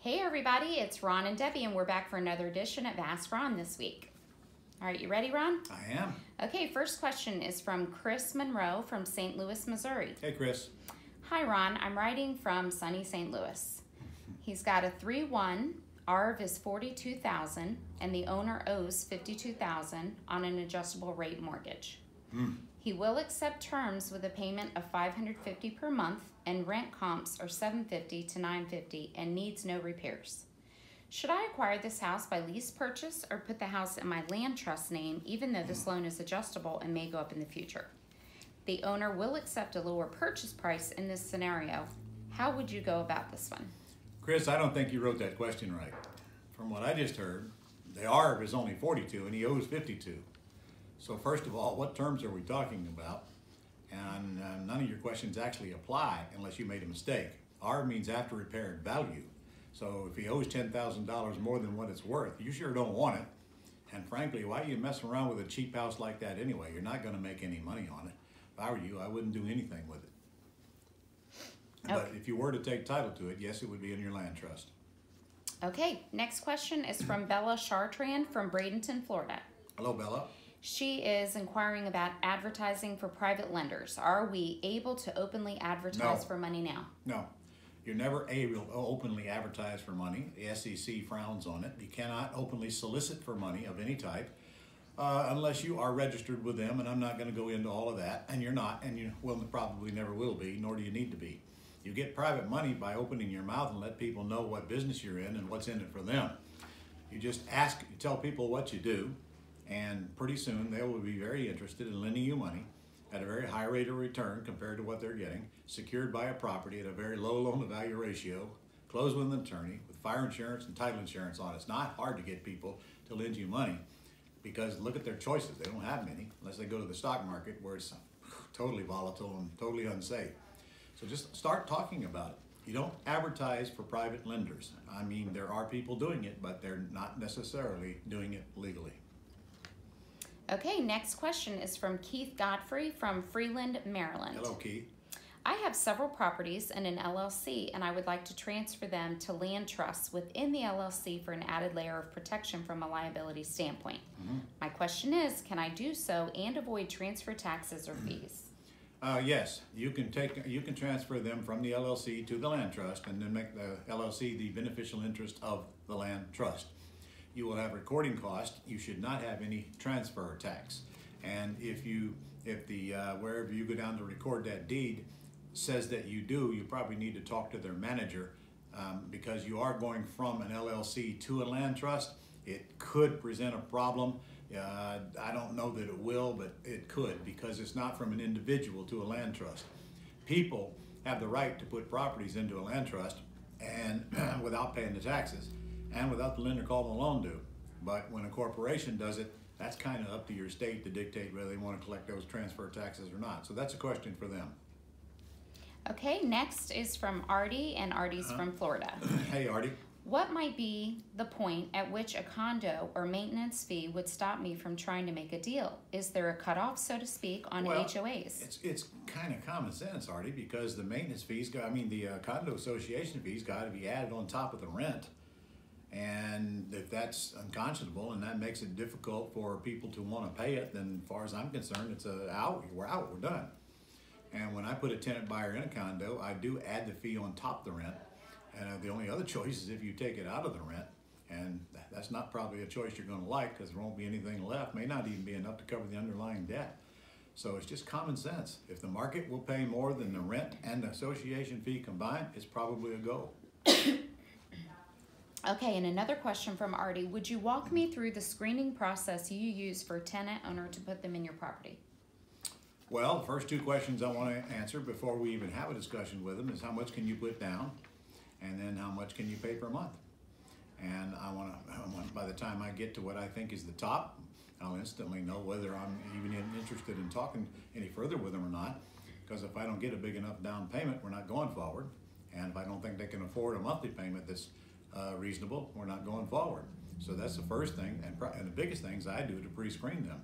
Hey everybody, it's Ron and Debbie, and we're back for another edition of Ask Ron this week. All right, you ready, Ron? I am. Okay, first question is from Chris Monroe from St. Louis, Missouri. Hey, Chris. Hi, Ron. I'm writing from sunny St. Louis. He's got a 3-1. ARV is $42,000, and the owner owes $52,000 on an adjustable rate mortgage. He will accept terms with a payment of $550 per month, and rent comps are $750 to $950, and needs no repairs. Should I acquire this house by lease purchase or put the house in my land trust name, even though this loan is adjustable and may go up in the future? The owner will accept a lower purchase price in this scenario. How would you go about this one? Chris, I don't think you wrote that question right. From what I just heard, the ARV is only 42 and he owes 52. So first of all, what terms are we talking about? And none of your questions actually apply unless you made a mistake. ARV means after repaired value. So if he owes $10,000 more than what it's worth, you sure don't want it. And frankly, why are you messing around with a cheap house like that anyway? You're not going to make any money on it. If I were you, I wouldn't do anything with it. Okay. But if you were to take title to it, yes, it would be in your land trust. Okay, next question is from Bella Chartrand from Bradenton, Florida. Hello, Bella. She is inquiring about advertising for private lenders. Are we able to openly advertise No. for money now? No, you're never able to openly advertise for money. The SEC frowns on it. You cannot openly solicit for money of any type unless you are registered with them, and I'm not going to go into all of that, and you're not, and you will probably never will be, nor do you need to be. You get private money by opening your mouth and let people know what business you're in and what's in it for them. You just ask, you tell people what you do, and pretty soon they will be very interested in lending you money at a very high rate of return compared to what they're getting, secured by a property at a very low loan-to-value ratio, closed with an attorney, with fire insurance and title insurance on it. It's not hard to get people to lend you money because look at their choices. They don't have many unless they go to the stock market where it's totally volatile and totally unsafe. So just start talking about it. You don't advertise for private lenders. I mean, there are people doing it, but they're not necessarily doing it legally. Okay, next question is from Keith Godfrey from Freeland, Maryland. Hello, Keith. I have several properties in an LLC, and I would like to transfer them to land trusts within the LLC for an added layer of protection from a liability standpoint. My question is, can I do so and avoid transfer taxes or fees? Yes, you can transfer them from the LLC to the land trust and then make the LLC the beneficial interest of the land trust. You will have recording costs. You should not have any transfer tax. And if the wherever you go down to record that deed says that you do, you probably need to talk to their manager because you are going from an LLC to a land trust. It could present a problem. I don't know that it will, but it could because it's not from an individual to a land trust. People have the right to put properties into a land trust and without paying the taxes and without the lender calling the loan due. But when a corporation does it, that's kind of up to your state to dictate whether they want to collect those transfer taxes or not. So that's a question for them. Okay, next is from Artie, and Artie's from Florida. Hey, Artie. What might be the point at which a condo or maintenance fee would stop me from trying to make a deal? Is there a cutoff, so to speak, on HOAs? It's kind of common sense, Artie, because the maintenance fees, the condo association fees got to be added on top of the rent. And if that's unconscionable and that makes it difficult for people to want to pay it, then as far as I'm concerned, it's out, we're done. And when I put a tenant buyer in a condo, I do add the fee on top of the rent. And the only other choice is if you take it out of the rent, and that's not probably a choice you're going to like because there won't be anything left, may not even be enough to cover the underlying debt. So it's just common sense. If the market will pay more than the rent and the association fee combined, it's probably a go. Okay, and another question from Artie. Would you walk me through the screening process you use for a tenant owner to put them in your property? Well, the first two questions I want to answer before we even have a discussion with them is how much can you put down? And then how much can you pay per month? And I want by the time I get to what I think is the top, I'll instantly know whether I'm even interested in talking any further with them or not. Because if I don't get a big enough down payment, we're not going forward. And if I don't think they can afford a monthly payment that's reasonable, we're not going forward. So that's the first thing. And the biggest things I do to pre-screen them.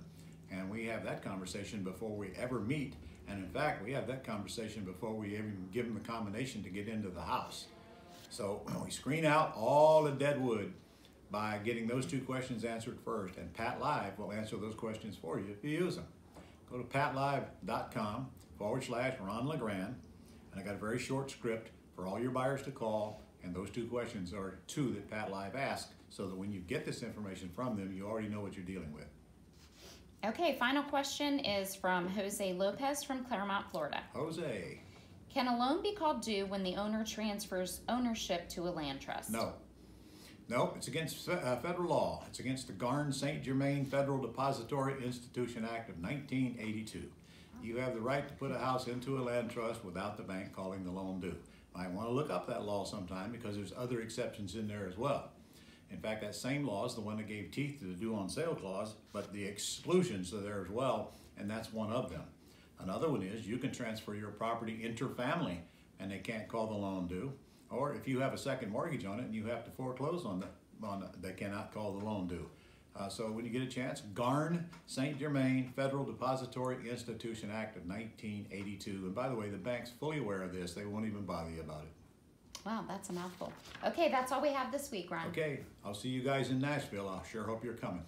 And we have that conversation before we ever meet. And in fact, we have that conversation before we even give them the combination to get into the house. So we screen out all the dead wood by getting those two questions answered first, and Pat Live will answer those questions for you if you use them. Go to patlive.com/Ron LeGrand, and I got a very short script for all your buyers to call, and those two questions are two that Pat Live asks, so that when you get this information from them, you already know what you're dealing with. Okay, final question is from Jose Lopez from Claremont, Florida. Jose. Can a loan be called due when the owner transfers ownership to a land trust? No. No, it's against federal law. It's against the Garn-St. Germain Federal Depository Institution Act of 1982. You have the right to put a house into a land trust without the bank calling the loan due. Might want to look up that law sometime because there's other exceptions in there as well. In fact, that same law is the one that gave teeth to the due on sale clause, but the exclusions are there as well, and that's one of them. Another one is you can transfer your property inter-family and they can't call the loan due. Or if you have a second mortgage on it and you have to foreclose on it, they cannot call the loan due. So when you get a chance, Garn-St. Germain Federal Depository Institution Act of 1982. And by the way, the bank's fully aware of this. They won't even bother you about it. Wow, that's a mouthful. Okay, that's all we have this week, Ron. Okay, I'll see you guys in Nashville. I sure hope you're coming.